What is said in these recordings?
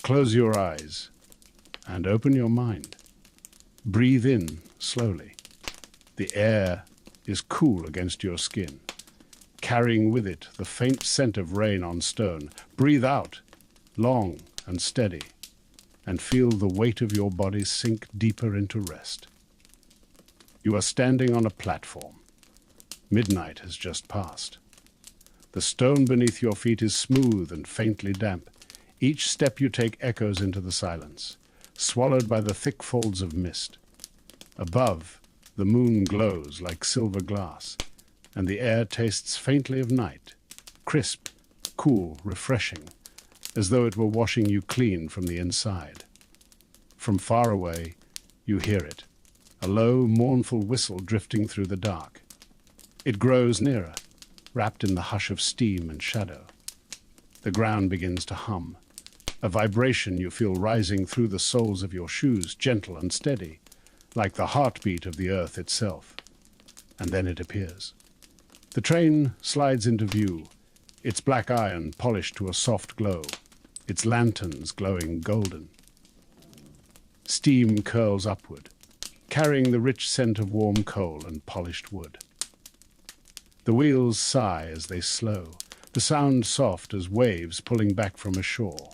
Close your eyes and open your mind. Breathe in slowly. The air is cool against your skin, carrying with it the faint scent of rain on stone. Breathe out, long and steady, and feel the weight of your body sink deeper into rest. You are standing on a platform. Midnight has just passed. The stone beneath your feet is smooth and faintly damp. Each step you take echoes into the silence, swallowed by the thick folds of mist. Above, the moon glows like silver glass, and the air tastes faintly of night, crisp, cool, refreshing, as though it were washing you clean from the inside. From far away, you hear it, a low, mournful whistle drifting through the dark. It grows nearer, wrapped in the hush of steam and shadow. The ground begins to hum, a vibration you feel rising through the soles of your shoes, gentle and steady, like the heartbeat of the earth itself. And then it appears. The train slides into view, its black iron polished to a soft glow, its lanterns glowing golden. Steam curls upward, carrying the rich scent of warm coal and polished wood. The wheels sigh as they slow, the sound soft as waves pulling back from a shore.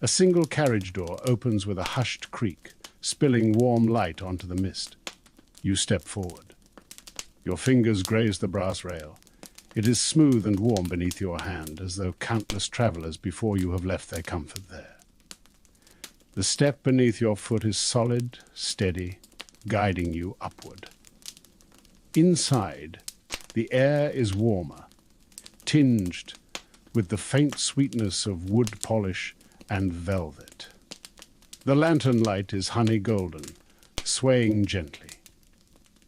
A single carriage door opens with a hushed creak, spilling warm light onto the mist. You step forward. Your fingers graze the brass rail. It is smooth and warm beneath your hand, as though countless travelers before you have left their comfort there. The step beneath your foot is solid, steady, guiding you upward. Inside, the air is warmer, tinged with the faint sweetness of wood polish and velvet. The lantern light is honey golden, swaying gently,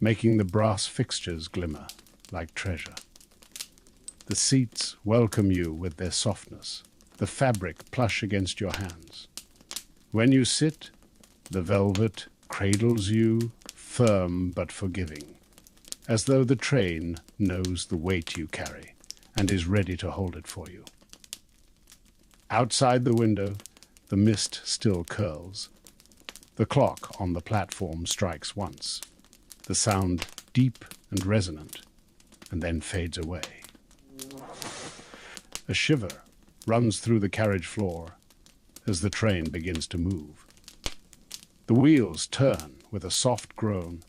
making the brass fixtures glimmer like treasure. The seats welcome you with their softness, the fabric plush against your hands. When you sit, the velvet cradles you, firm but forgiving, as though the train knows the weight you carry and is ready to hold it for you. Outside the window, the mist still curls. The clock on the platform strikes once, the sound deep and resonant, and then fades away. A shiver runs through the carriage floor as the train begins to move. The wheels turn with a soft groan,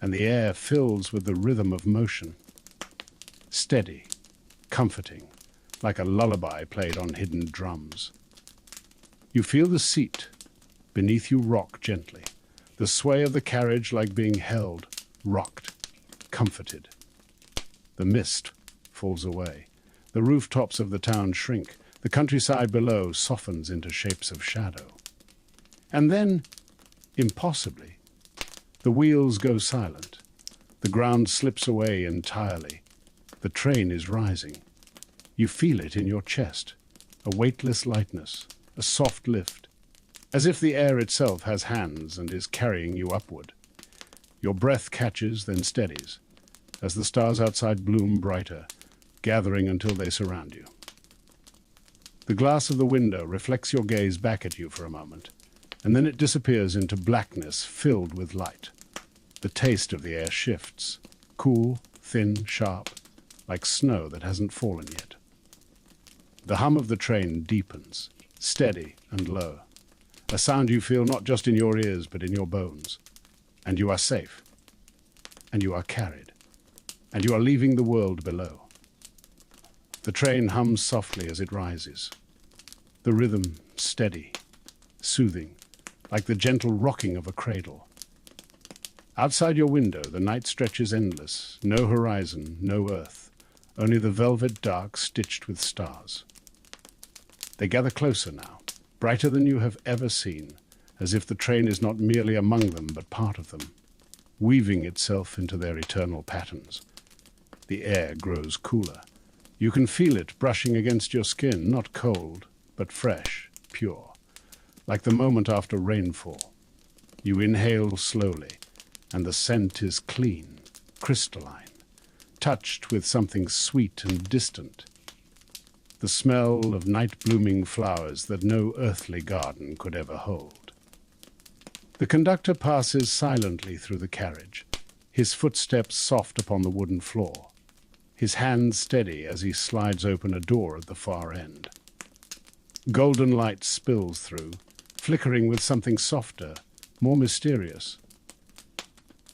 and the air fills with the rhythm of motion. Steady, comforting, like a lullaby played on hidden drums. You feel the seat beneath you rock gently, the sway of the carriage like being held, rocked, comforted. The mist falls away. The rooftops of the town shrink. The countryside below softens into shapes of shadow. And then, impossibly, the wheels go silent. The ground slips away entirely. The train is rising. You feel it in your chest, a weightless lightness, a soft lift, as if the air itself has hands and is carrying you upward. Your breath catches, then steadies, as the stars outside bloom brighter, gathering until they surround you. The glass of the window reflects your gaze back at you for a moment, and then it disappears into blackness filled with light. The taste of the air shifts, cool, thin, sharp, like snow that hasn't fallen yet. The hum of the train deepens, steady and low, a sound you feel not just in your ears but in your bones. And you are safe, and you are carried, and you are leaving the world below. The train hums softly as it rises, the rhythm steady, soothing, like the gentle rocking of a cradle. Outside your window, the night stretches endless, no horizon, no earth, only the velvet dark stitched with stars. They gather closer now, brighter than you have ever seen, as if the train is not merely among them but part of them, weaving itself into their eternal patterns. The air grows cooler. You can feel it brushing against your skin, not cold, but fresh, pure, like the moment after rainfall. You inhale slowly, and the scent is clean, crystalline, touched with something sweet and distant. the smell of night-blooming flowers that no earthly garden could ever hold. The conductor passes silently through the carriage, his footsteps soft upon the wooden floor, his hand steady as he slides open a door at the far end. Golden light spills through, flickering with something softer, more mysterious.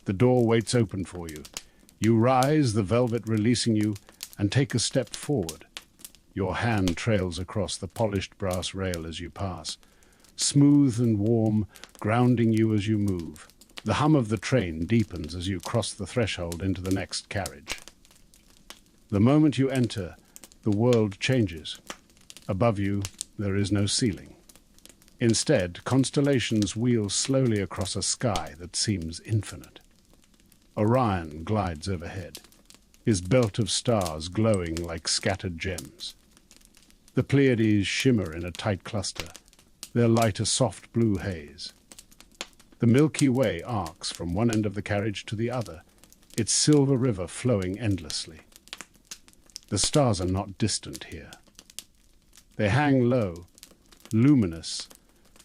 The door waits open for you. You rise, the velvet releasing you, and take a step forward. Your hand trails across the polished brass rail as you pass, smooth and warm, grounding you as you move. The hum of the train deepens as you cross the threshold into the next carriage. The moment you enter, the world changes. Above you, there is no ceiling. Instead, constellations wheel slowly across a sky that seems infinite. Orion glides overhead, his belt of stars glowing like scattered gems. The Pleiades shimmer in a tight cluster, their light a soft blue haze. The Milky Way arcs from one end of the carriage to the other, its silver river flowing endlessly. The stars are not distant here. They hang low, luminous,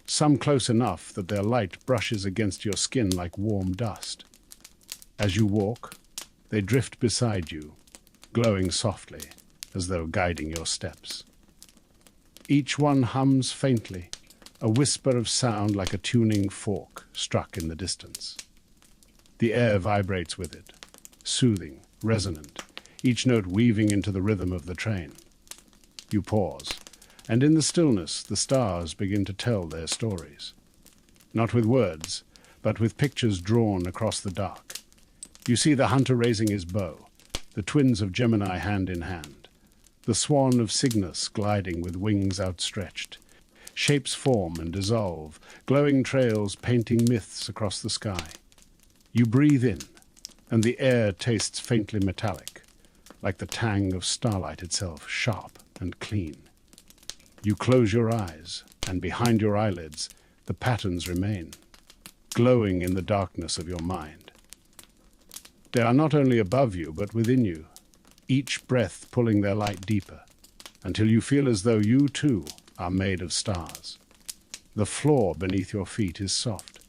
some close enough that their light brushes against your skin like warm dust. As you walk, they drift beside you, glowing softly, as though guiding your steps. Each one hums faintly, a whisper of sound like a tuning fork struck in the distance. The air vibrates with it, soothing, resonant, each note weaving into the rhythm of the train. You pause, and in the stillness the stars begin to tell their stories. Not with words, but with pictures drawn across the dark. You see the hunter raising his bow, the twins of Gemini hand in hand, the swan of Cygnus gliding with wings outstretched. Shapes form and dissolve, glowing trails painting myths across the sky. You breathe in, and the air tastes faintly metallic, like the tang of starlight itself, sharp and clean. You close your eyes, and behind your eyelids, the patterns remain, glowing in the darkness of your mind. They are not only above you, but within you, each breath pulling their light deeper, until you feel as though you, too, are made of stars. The floor beneath your feet is soft,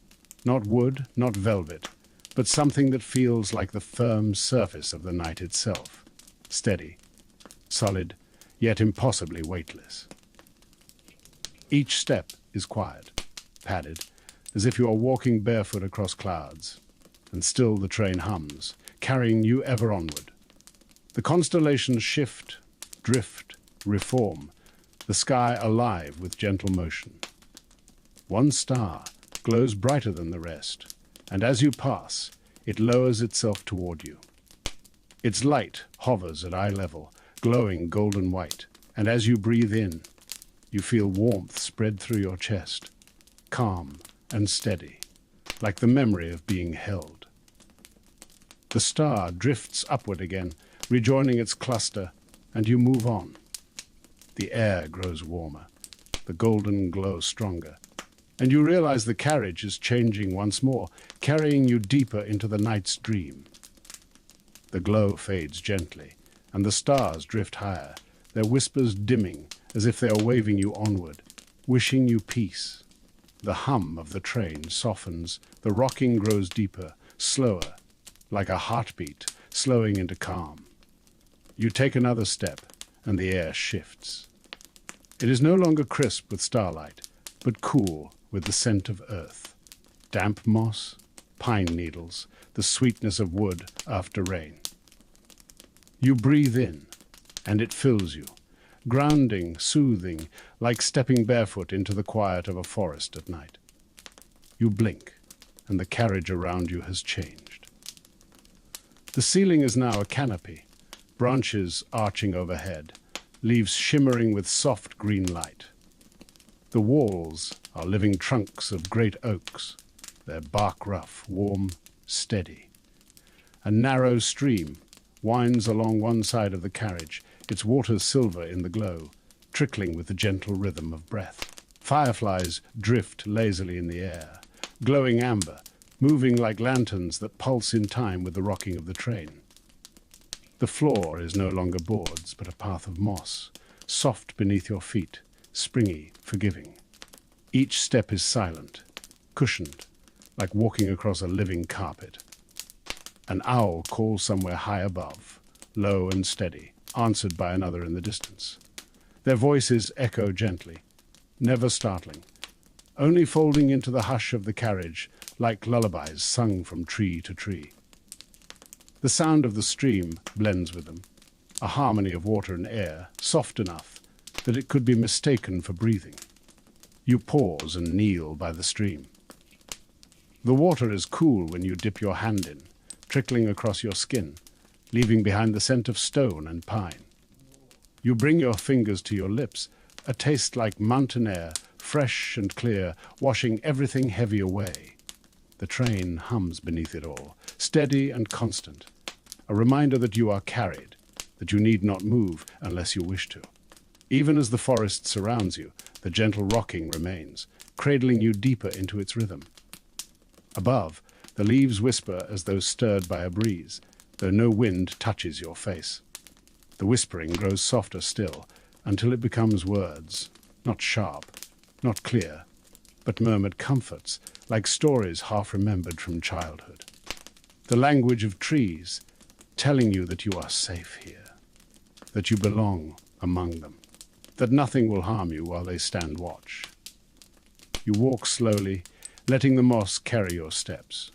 not wood, not velvet, but something that feels like the firm surface of the night itself, steady, solid, yet impossibly weightless. Each step is quiet, padded, as if you are walking barefoot across clouds, and still the train hums, carrying you ever onward. The constellations shift, drift, reform, the sky alive with gentle motion. One star glows brighter than the rest, and as you pass, it lowers itself toward you. Its light hovers at eye level, glowing golden white, and as you breathe in, you feel warmth spread through your chest, calm and steady, like the memory of being held. The star drifts upward again, rejoining its cluster, and you move on. The air grows warmer, the golden glow stronger, and you realize the carriage is changing once more, carrying you deeper into the night's dream. The glow fades gently, and the stars drift higher, their whispers dimming as if they are waving you onward, wishing you peace. The hum of the train softens, the rocking grows deeper, slower, like a heartbeat slowing into calm. You take another step, and the air shifts. It is no longer crisp with starlight, but cool with the scent of earth. Damp moss, pine needles, the sweetness of wood after rain. You breathe in, and it fills you, grounding, soothing, like stepping barefoot into the quiet of a forest at night. You blink, and the carriage around you has changed. The ceiling is now a canopy, branches arching overhead, leaves shimmering with soft green light. The walls are living trunks of great oaks, their bark rough, warm, steady. A narrow stream winds along one side of the carriage, its waters silver in the glow, trickling with the gentle rhythm of breath. Fireflies drift lazily in the air, glowing amber, moving like lanterns that pulse in time with the rocking of the train. The floor is no longer boards, but a path of moss, soft beneath your feet, springy, forgiving. Each step is silent, cushioned, like walking across a living carpet. An owl calls somewhere high above, low and steady, answered by another in the distance. Their voices echo gently, never startling, only folding into the hush of the carriage like lullabies sung from tree to tree. The sound of the stream blends with them, a harmony of water and air, soft enough that it could be mistaken for breathing. You pause and kneel by the stream. The water is cool when you dip your hand in, trickling across your skin, leaving behind the scent of stone and pine. You bring your fingers to your lips, a taste like mountain air, fresh and clear, washing everything heavy away. The train hums beneath it all, steady and constant, a reminder that you are carried, that you need not move unless you wish to. Even as the forest surrounds you, the gentle rocking remains, cradling you deeper into its rhythm. Above, the leaves whisper as though stirred by a breeze, though no wind touches your face. The whispering grows softer still, until it becomes words, not sharp, not clear, but murmured comforts, like stories half remembered from childhood. The language of trees, telling you that you are safe here, that you belong among them, that nothing will harm you while they stand watch. You walk slowly, letting the moss carry your steps.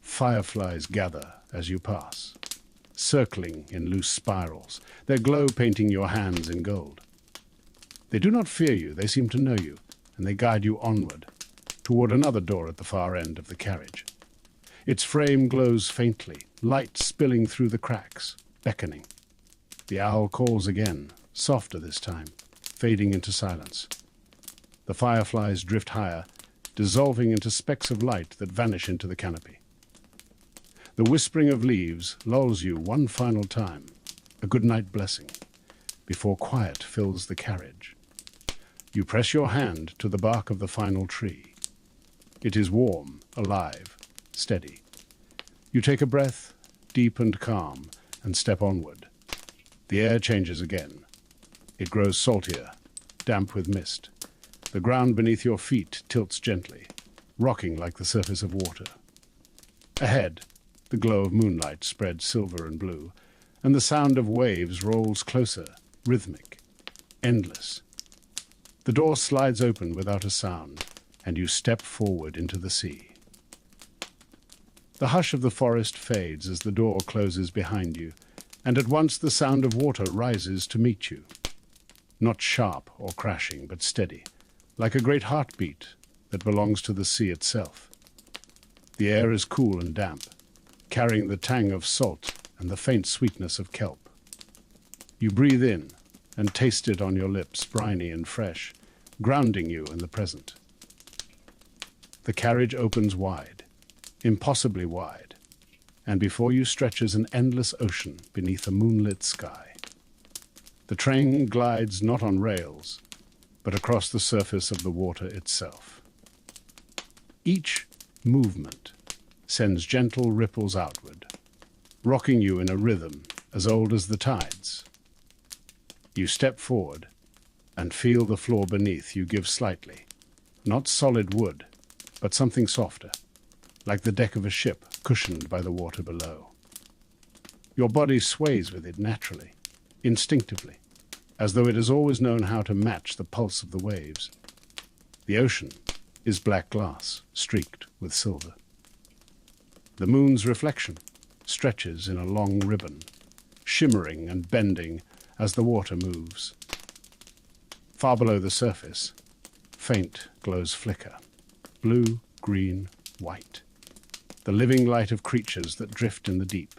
Fireflies gather as you pass, circling in loose spirals, their glow painting your hands in gold. They do not fear you, they seem to know you, and they guide you onward, toward another door at the far end of the carriage. Its frame glows faintly, light spilling through the cracks, beckoning. The owl calls again, softer this time, fading into silence. The fireflies drift higher, dissolving into specks of light that vanish into the canopy. The whispering of leaves lulls you one final time, a good-night blessing, before quiet fills the carriage. You press your hand to the bark of the final tree. It is warm, alive, steady. You take a breath, deep and calm, and step onward. The air changes again. It grows saltier, damp with mist. The ground beneath your feet tilts gently, rocking like the surface of water. Ahead, the glow of moonlight spreads silver and blue, and the sound of waves rolls closer, rhythmic, endless. The door slides open without a sound, and you step forward into the sea. The hush of the forest fades as the door closes behind you, and at once the sound of water rises to meet you. Not sharp or crashing, but steady, like a great heartbeat that belongs to the sea itself. The air is cool and damp, carrying the tang of salt and the faint sweetness of kelp. You breathe in and taste it on your lips, briny and fresh, grounding you in the present. The carriage opens wide, impossibly wide, and before you stretches an endless ocean beneath a moonlit sky. The train glides not on rails, but across the surface of the water itself. Each movement sends gentle ripples outward, rocking you in a rhythm as old as the tides. You step forward and feel the floor beneath you give slightly, not solid wood, but something softer, like the deck of a ship cushioned by the water below. Your body sways with it naturally, instinctively, as though it has always known how to match the pulse of the waves. The ocean is black glass, streaked with silver. The moon's reflection stretches in a long ribbon, shimmering and bending as the water moves. Far below the surface, faint glows flicker, blue, green, white, the living light of creatures that drift in the deep.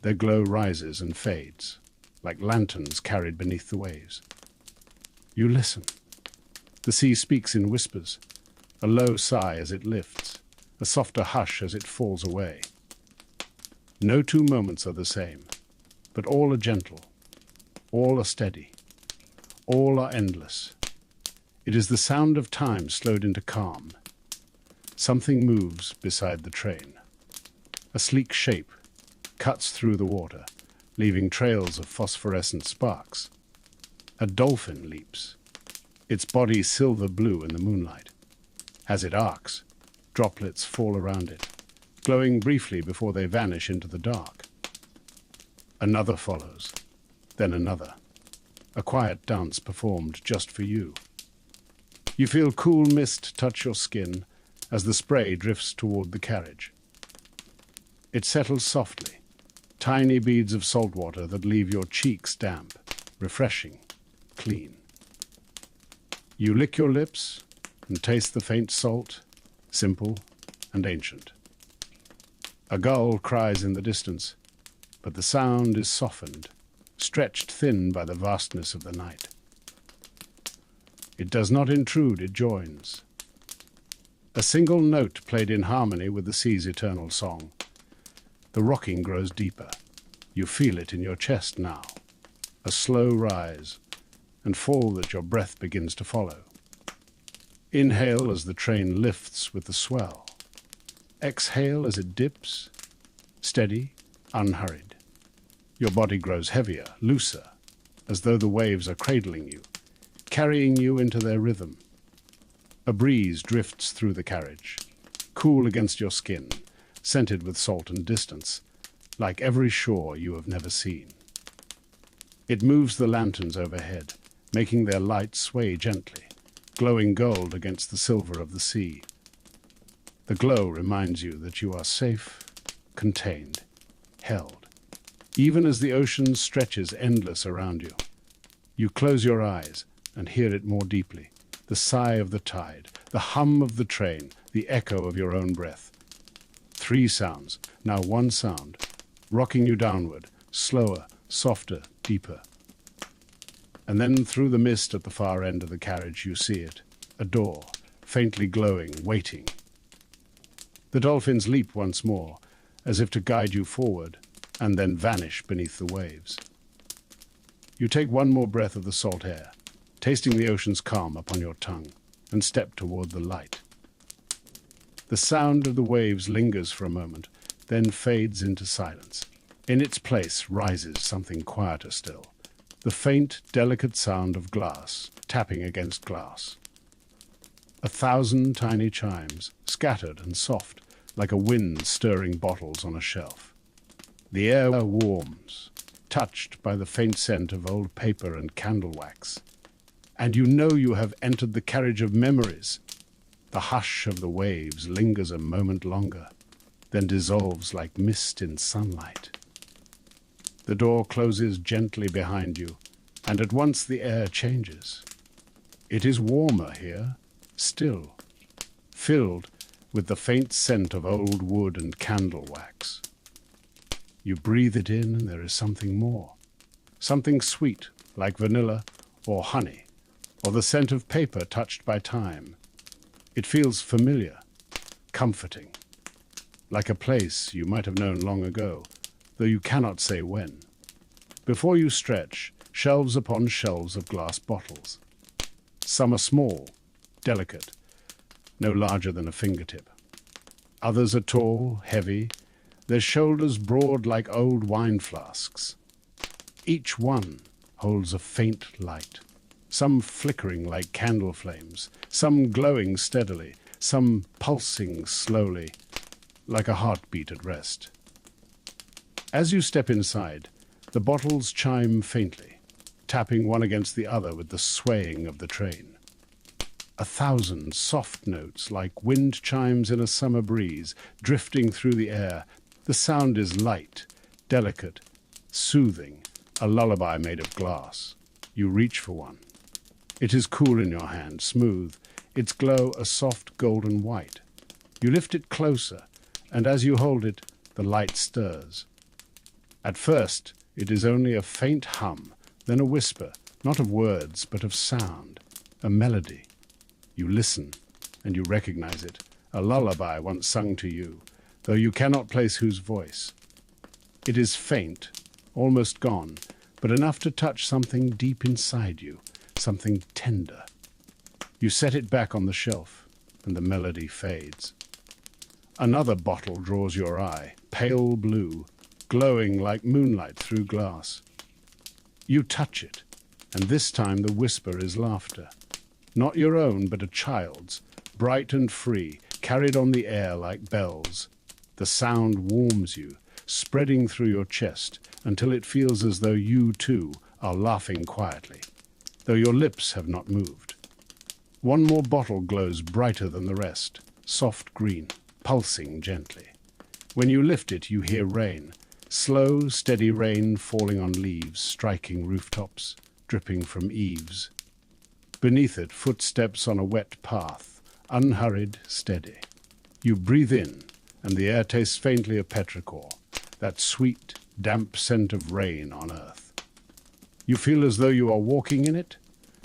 Their glow rises and fades, like lanterns carried beneath the waves. You listen. The sea speaks in whispers, a low sigh as it lifts, a softer hush as it falls away. No two moments are the same, but all are gentle, all are steady, all are endless. It is the sound of time slowed into calm. Something moves beside the train. A sleek shape cuts through the water, leaving trails of phosphorescent sparks, A dolphin leaps, its body silver blue in the moonlight. As it arcs, droplets fall around it, glowing briefly before they vanish into the dark. Another follows, then another, a quiet dance performed just for you. You feel cool mist touch your skin as the spray drifts toward the carriage. It settles softly, tiny beads of salt water that leave your cheeks damp, refreshing, clean. You lick your lips and taste the faint salt, simple and ancient. A gull cries in the distance, but the sound is softened, stretched thin by the vastness of the night. It does not intrude, it joins. A single note played in harmony with the sea's eternal song. The rocking grows deeper. You feel it in your chest now, a slow rise and fall that your breath begins to follow. Inhale as the train lifts with the swell. Exhale as it dips, steady, unhurried. Your body grows heavier, looser, as though the waves are cradling you, carrying you into their rhythm. A breeze drifts through the carriage, cool against your skin, scented with salt and distance, like every shore you have never seen. It moves the lanterns overhead, making their light sway gently, glowing gold against the silver of the sea. The glow reminds you that you are safe, contained, held, even as the ocean stretches endless around you. You close your eyes and hear it more deeply, the sigh of the tide, the hum of the train, the echo of your own breath. 3 sounds, now 1 sound, rocking you downward, slower, softer, deeper. And then through the mist at the far end of the carriage you see it, a door, faintly glowing, waiting. The dolphins leap once more, as if to guide you forward, and then vanish beneath the waves. You take one more breath of the salt air, tasting the ocean's calm upon your tongue, and step toward the light. The sound of the waves lingers for a moment, then fades into silence. In its place rises something quieter still, the faint, delicate sound of glass tapping against glass. 1,000 tiny chimes, scattered and soft, like a wind stirring bottles on a shelf. The air warms, touched by the faint scent of old paper and candle wax. And you know you have entered the carriage of memories. The hush of the waves lingers a moment longer, then dissolves like mist in sunlight. The door closes gently behind you, and at once the air changes. It is warmer here, still, filled with the faint scent of old wood and candle wax. You breathe it in and there is something more, something sweet like vanilla or honey, or the scent of paper touched by time. It feels familiar, comforting, like a place you might have known long ago, though you cannot say when. Before you stretch, shelves upon shelves of glass bottles. Some are small, delicate, no larger than a fingertip. Others are tall, heavy, their shoulders broad like old wine flasks. Each one holds a faint light, some flickering like candle flames, some glowing steadily, some pulsing slowly, like a heartbeat at rest. As you step inside, the bottles chime faintly, tapping one against the other with the swaying of the train. 1,000 soft notes like wind chimes in a summer breeze, drifting through the air. The sound is light, delicate, soothing, a lullaby made of glass. You reach for one. It is cool in your hand, smooth, its glow a soft golden white. You lift it closer, and as you hold it, the light stirs. At first, it is only a faint hum, then a whisper, not of words, but of sound, a melody. You listen, and you recognize it, a lullaby once sung to you, though you cannot place whose voice. It is faint, almost gone, but enough to touch something deep inside you, something tender. You set it back on the shelf, and the melody fades. Another bottle draws your eye, pale blue, glowing like moonlight through glass. You touch it, and this time the whisper is laughter. Not your own, but a child's, bright and free, carried on the air like bells. The sound warms you, spreading through your chest until it feels as though you, too, are laughing quietly, though your lips have not moved. One more bottle glows brighter than the rest, soft green, pulsing gently. When you lift it, you hear rain, slow, steady rain falling on leaves, striking rooftops, dripping from eaves. Beneath it, footsteps on a wet path, unhurried, steady. You breathe in, and the air tastes faintly of petrichor, that sweet, damp scent of rain on earth. You feel as though you are walking in it,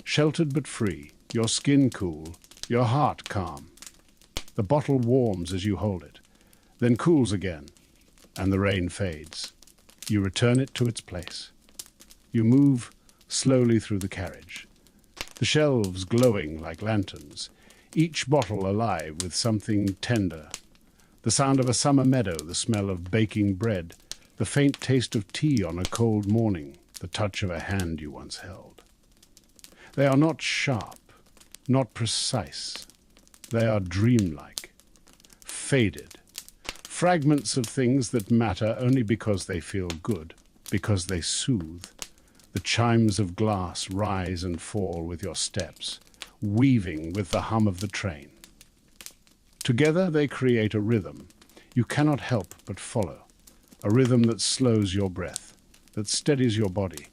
sheltered but free, your skin cool, your heart calm. The bottle warms as you hold it, then cools again, and the rain fades. You return it to its place. You move slowly through the carriage, the shelves glowing like lanterns, each bottle alive with something tender. The sound of a summer meadow, the smell of baking bread, the faint taste of tea on a cold morning, the touch of a hand you once held. They are not sharp, not precise. They are dreamlike, faded, fragments of things that matter only because they feel good, because they soothe. The chimes of glass rise and fall with your steps, weaving with the hum of the train. Together they create a rhythm you cannot help but follow, a rhythm that slows your breath, that steadies your body,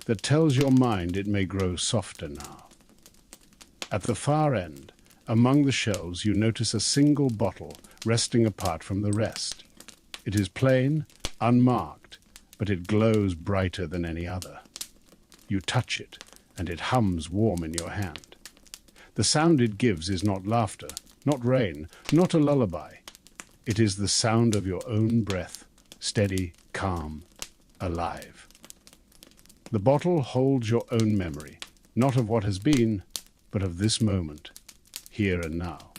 that tells your mind it may grow softer now. At the far end, among the shelves, you notice a single bottle resting apart from the rest. It is plain, unmarked, but it glows brighter than any other. You touch it, and it hums warm in your hand. The sound it gives is not laughter, not rain, not a lullaby. It is the sound of your own breath, steady, calm, alive. The bottle holds your own memory, not of what has been, but of this moment, here and now.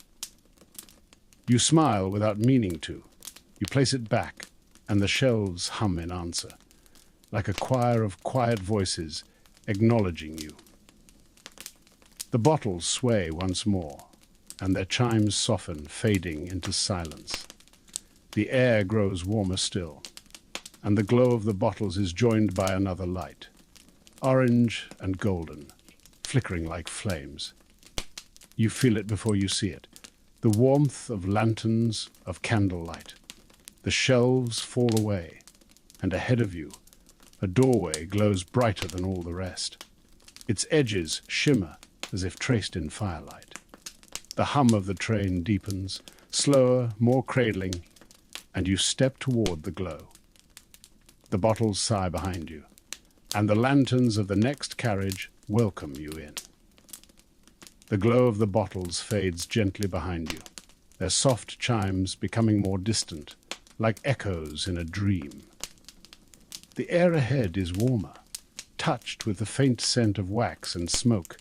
You smile without meaning to. You place it back, and the shelves hum in answer, like a choir of quiet voices acknowledging you. The bottles sway once more, and their chimes soften, fading into silence. The air grows warmer still, and the glow of the bottles is joined by another light, orange and golden, flickering like flames. You feel it before you see it, the warmth of lanterns, of candlelight. The shelves fall away, and ahead of you, a doorway glows brighter than all the rest. Its edges shimmer as if traced in firelight. The hum of the train deepens, slower, more cradling, and you step toward the glow. The bottles sigh behind you, and the lanterns of the next carriage welcome you in. The glow of the bottles fades gently behind you, their soft chimes becoming more distant, like echoes in a dream. The air ahead is warmer, touched with the faint scent of wax and smoke,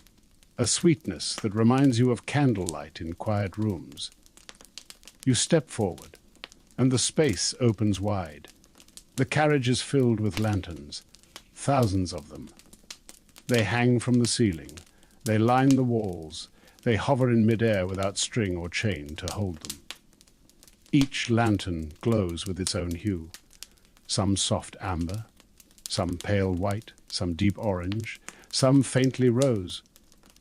a sweetness that reminds you of candlelight in quiet rooms. You step forward, and the space opens wide. The carriage is filled with lanterns, thousands of them. They hang from the ceiling, they line the walls, they hover in midair without string or chain to hold them. Each lantern glows with its own hue, some soft amber, some pale white, some deep orange, some faintly rose.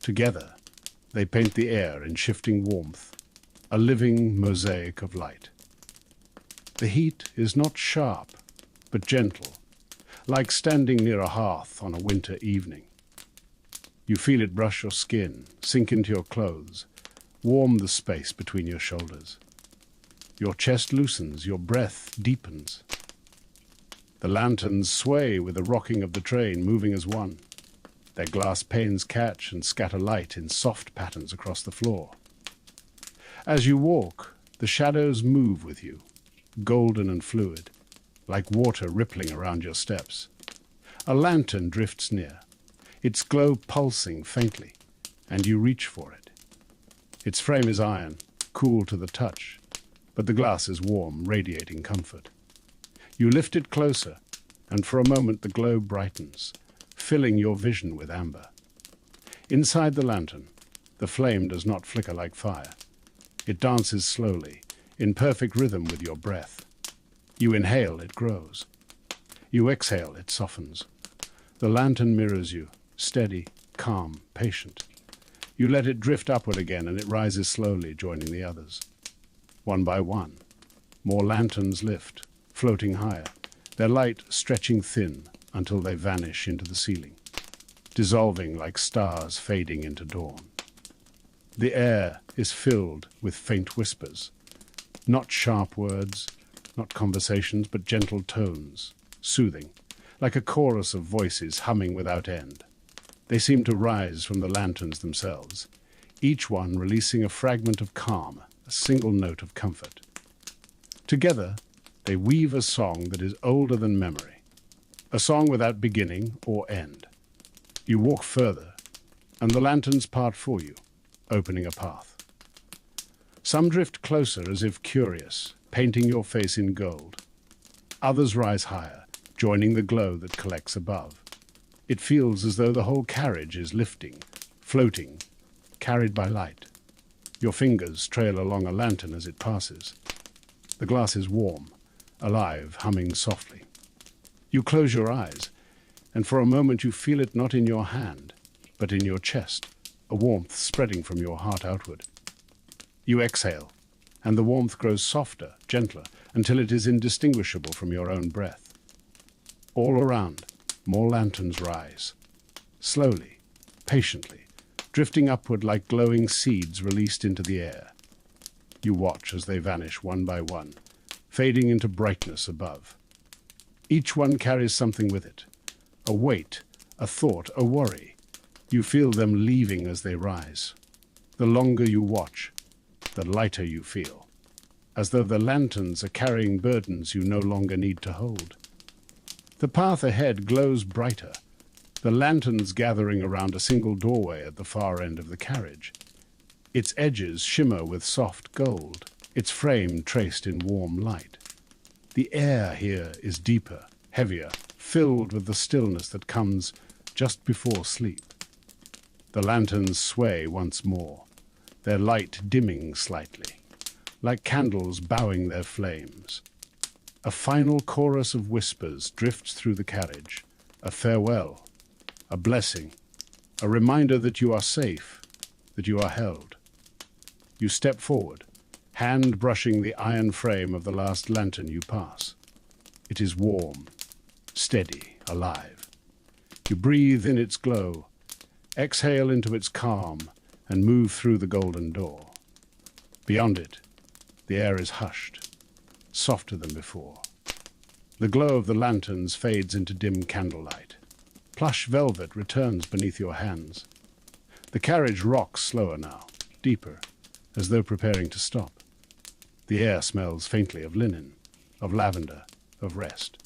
Together, they paint the air in shifting warmth, a living mosaic of light. The heat is not sharp, but gentle, like standing near a hearth on a winter evening. You feel it brush your skin, sink into your clothes, warm the space between your shoulders. Your chest loosens, your breath deepens. The lanterns sway with the rocking of the train, moving as one. Their glass panes catch and scatter light in soft patterns across the floor. As you walk, the shadows move with you, golden and fluid, like water rippling around your steps. A lantern drifts near, its glow pulsing faintly, and you reach for it. Its frame is iron, cool to the touch, but the glass is warm, radiating comfort. You lift it closer, and for a moment the glow brightens, filling your vision with amber. Inside the lantern, the flame does not flicker like fire. It dances slowly, in perfect rhythm with your breath. You inhale, it grows. You exhale, it softens. The lantern mirrors you, steady, calm, patient. You let it drift upward again, and it rises slowly, joining the others. One by one, more lanterns lift, floating higher, their light stretching thin until they vanish into the ceiling, dissolving like stars fading into dawn. The air is filled with faint whispers, not sharp words, not conversations, but gentle tones, soothing, like a chorus of voices humming without end. They seem to rise from the lanterns themselves, each one releasing a fragment of calm, a single note of comfort. Together, they weave a song that is older than memory, a song without beginning or end. You walk further, and the lanterns part for you, opening a path. Some drift closer as if curious, painting your face in gold. Others rise higher, joining the glow that collects above. It feels as though the whole carriage is lifting, floating, carried by light. Your fingers trail along a lantern as it passes. The glass is warm, alive, humming softly. You close your eyes, and for a moment you feel it not in your hand, but in your chest, a warmth spreading from your heart outward. You exhale, and the warmth grows softer, gentler, until it is indistinguishable from your own breath. All around, more lanterns rise, slowly, patiently, drifting upward like glowing seeds released into the air. You watch as they vanish one by one, fading into brightness above. Each one carries something with it, a weight, a thought, a worry. You feel them leaving as they rise. The longer you watch, the lighter you feel, as though the lanterns are carrying burdens you no longer need to hold. The path ahead glows brighter, the lanterns gathering around a single doorway at the far end of the carriage. Its edges shimmer with soft gold, its frame traced in warm light. The air here is deeper, heavier, filled with the stillness that comes just before sleep. The lanterns sway once more, their light dimming slightly, like candles bowing their flames. A final chorus of whispers drifts through the carriage, a farewell, a blessing, a reminder that you are safe, that you are held. You step forward, hand brushing the iron frame of the last lantern you pass. It is warm, steady, alive. You breathe in its glow, exhale into its calm, and move through the golden door. Beyond it, the air is hushed, softer than before. The glow of the lanterns fades into dim candlelight. Plush velvet returns beneath your hands. The carriage rocks slower now, deeper, as though preparing to stop. The air smells faintly of linen, of lavender, of rest.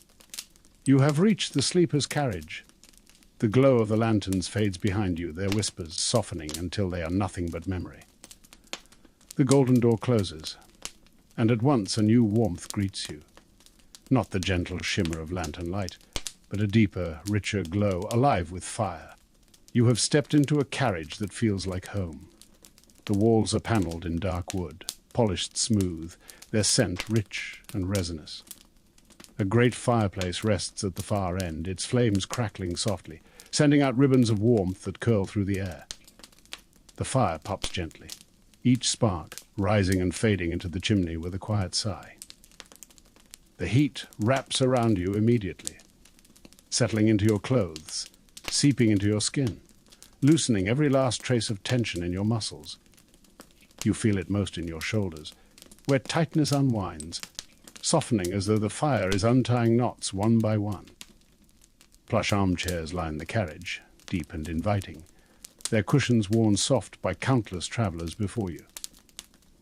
You have reached the sleeper's carriage. The glow of the lanterns fades behind you, their whispers softening until they are nothing but memory. The golden door closes, and at once a new warmth greets you. Not the gentle shimmer of lantern light, but a deeper, richer glow, alive with fire. You have stepped into a carriage that feels like home. The walls are paneled in dark wood, polished smooth, their scent rich and resinous. A great fireplace rests at the far end, its flames crackling softly, sending out ribbons of warmth that curl through the air. The fire pops gently, each spark rising and fading into the chimney with a quiet sigh. The heat wraps around you immediately, settling into your clothes, seeping into your skin, loosening every last trace of tension in your muscles. You feel it most in your shoulders, where tightness unwinds, softening as though the fire is untying knots one by one. Plush armchairs line the carriage, deep and inviting, their cushions worn soft by countless travelers before you.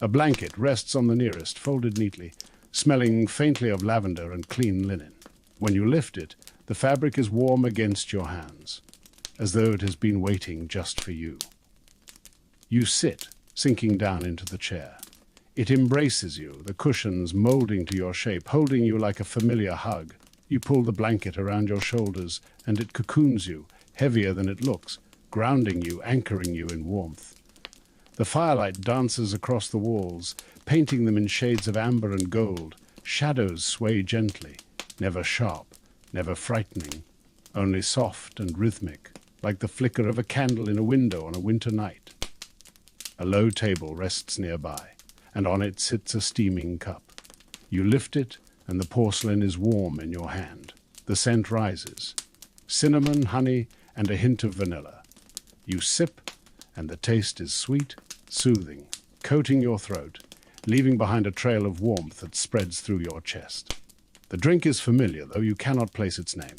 A blanket rests on the nearest, folded neatly, smelling faintly of lavender and clean linen. When you lift it, the fabric is warm against your hands, as though it has been waiting just for you. You sit, sinking down into the chair. It embraces you, the cushions molding to your shape, holding you like a familiar hug. You pull the blanket around your shoulders, and it cocoons you, heavier than it looks, grounding you, anchoring you in warmth. The firelight dances across the walls, painting them in shades of amber and gold. Shadows sway gently, never sharp, never frightening, only soft and rhythmic, like the flicker of a candle in a window on a winter night. A low table rests nearby, and on it sits a steaming cup. You lift it, and the porcelain is warm in your hand. The scent rises. Cinnamon, honey, and a hint of vanilla. You sip, and the taste is sweet, soothing, coating your throat, leaving behind a trail of warmth that spreads through your chest. The drink is familiar, though you cannot place its name.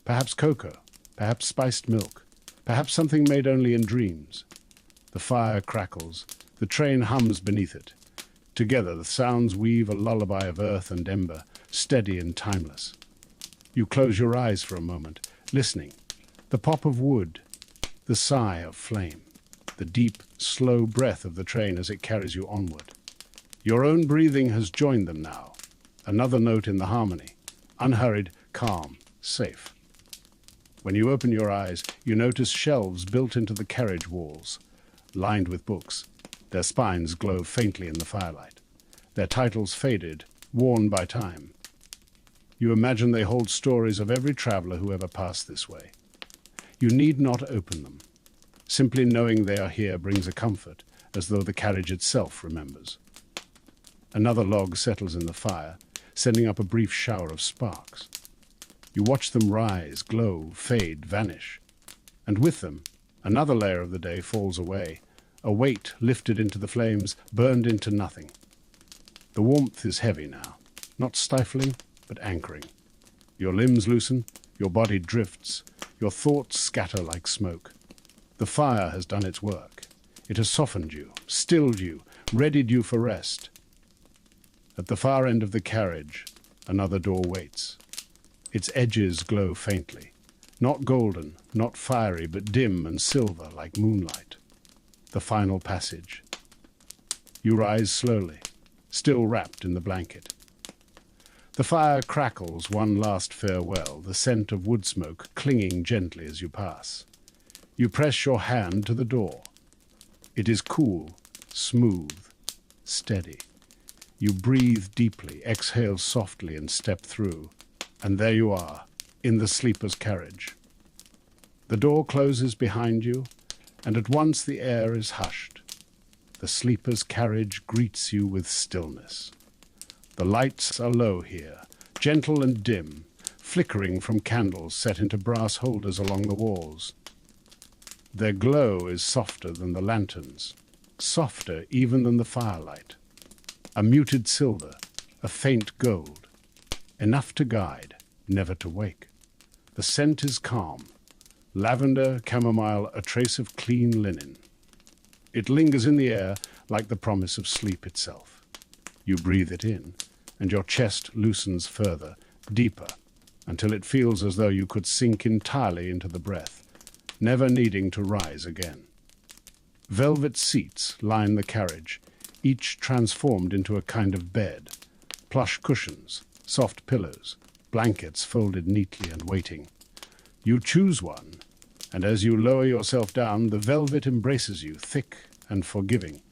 Perhaps cocoa, perhaps spiced milk, perhaps something made only in dreams. The fire crackles, the train hums beneath it. Together the sounds weave a lullaby of earth and ember, steady and timeless. You close your eyes for a moment, listening. The pop of wood, the sigh of flame, the deep, slow breath of the train as it carries you onward. Your own breathing has joined them now. Another note in the harmony, unhurried, calm, safe. When you open your eyes, you notice shelves built into the carriage walls, lined with books. Their spines glow faintly in the firelight. Their titles faded, worn by time. You imagine they hold stories of every traveler who ever passed this way. You need not open them. Simply knowing they are here brings a comfort, as though the carriage itself remembers. Another log settles in the fire, sending up a brief shower of sparks. You watch them rise, glow, fade, vanish. And with them, another layer of the day falls away, a weight lifted into the flames, burned into nothing. The warmth is heavy now, not stifling, but anchoring. Your limbs loosen, your body drifts, your thoughts scatter like smoke. The fire has done its work. It has softened you, stilled you, readied you for rest. At the far end of the carriage, another door waits. Its edges glow faintly, not golden, not fiery, but dim and silver like moonlight. The final passage. You rise slowly, still wrapped in the blanket. The fire crackles one last farewell, the scent of wood smoke clinging gently as you pass. You press your hand to the door. It is cool, smooth, steady. You breathe deeply, exhale softly, and step through. And there you are, in the sleeper's carriage. The door closes behind you, and at once the air is hushed. The sleeper's carriage greets you with stillness. The lights are low here, gentle and dim, flickering from candles set into brass holders along the walls. Their glow is softer than the lanterns, softer even than the firelight. A muted silver, a faint gold, enough to guide, never to wake. The scent is calm, lavender, chamomile, a trace of clean linen. It lingers in the air like the promise of sleep itself. You breathe it in, and your chest loosens further, deeper, until it feels as though you could sink entirely into the breath, never needing to rise again. Velvet seats line the carriage, each transformed into a kind of bed. Plush cushions, soft pillows, blankets folded neatly and waiting. You choose one, and as you lower yourself down, the velvet embraces you, thick and forgiving,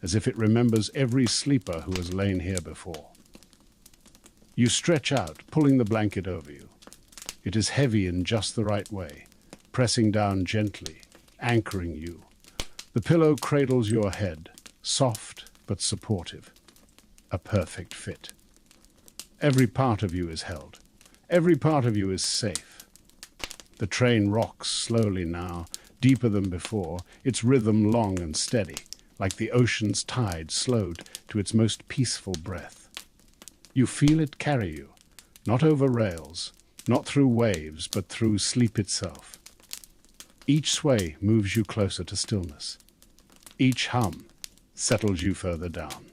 as if it remembers every sleeper who has lain here before. You stretch out, pulling the blanket over you. It is heavy in just the right way, pressing down gently, anchoring you. The pillow cradles your head, soft but supportive. A perfect fit. Every part of you is held. Every part of you is safe. The train rocks slowly now, deeper than before, its rhythm long and steady, like the ocean's tide slowed to its most peaceful breath. You feel it carry you, not over rails, not through waves, but through sleep itself. Each sway moves you closer to stillness. Each hum settles you further down.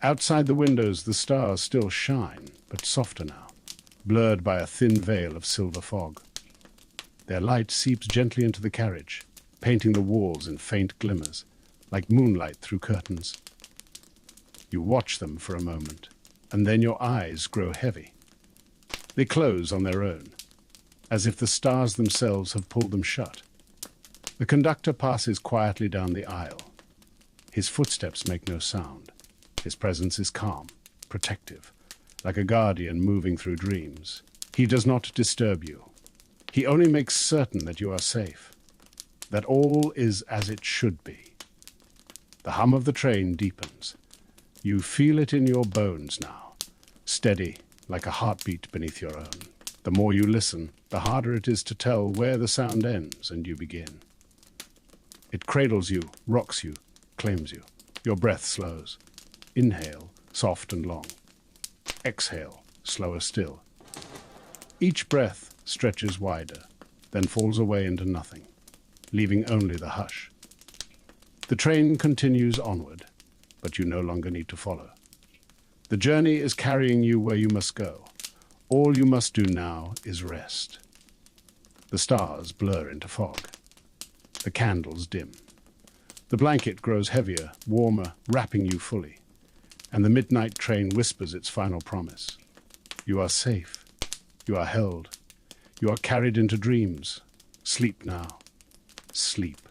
Outside the windows, the stars still shine, but softer now, blurred by a thin veil of silver fog. Their light seeps gently into the carriage, painting the walls in faint glimmers, like moonlight through curtains. You watch them for a moment, and then your eyes grow heavy. They close on their own. as if the stars themselves have pulled them shut. The conductor passes quietly down the aisle. His footsteps make no sound. His presence is calm, protective, like a guardian moving through dreams. He does not disturb you. He only makes certain that you are safe, that all is as it should be. The hum of the train deepens. You feel it in your bones now, steady like a heartbeat beneath your own. The more you listen, the harder it is to tell where the sound ends and you begin. It cradles you, rocks you, claims you. Your breath slows. Inhale, soft and long. Exhale, slower still. Each breath stretches wider, then falls away into nothing, leaving only the hush. The train continues onward, but you no longer need to follow. The journey is carrying you where you must go. All you must do now is rest. The stars blur into fog. The candles dim. The blanket grows heavier, warmer, wrapping you fully. And the midnight train whispers its final promise. You are safe. You are held. You are carried into dreams. Sleep now. Sleep.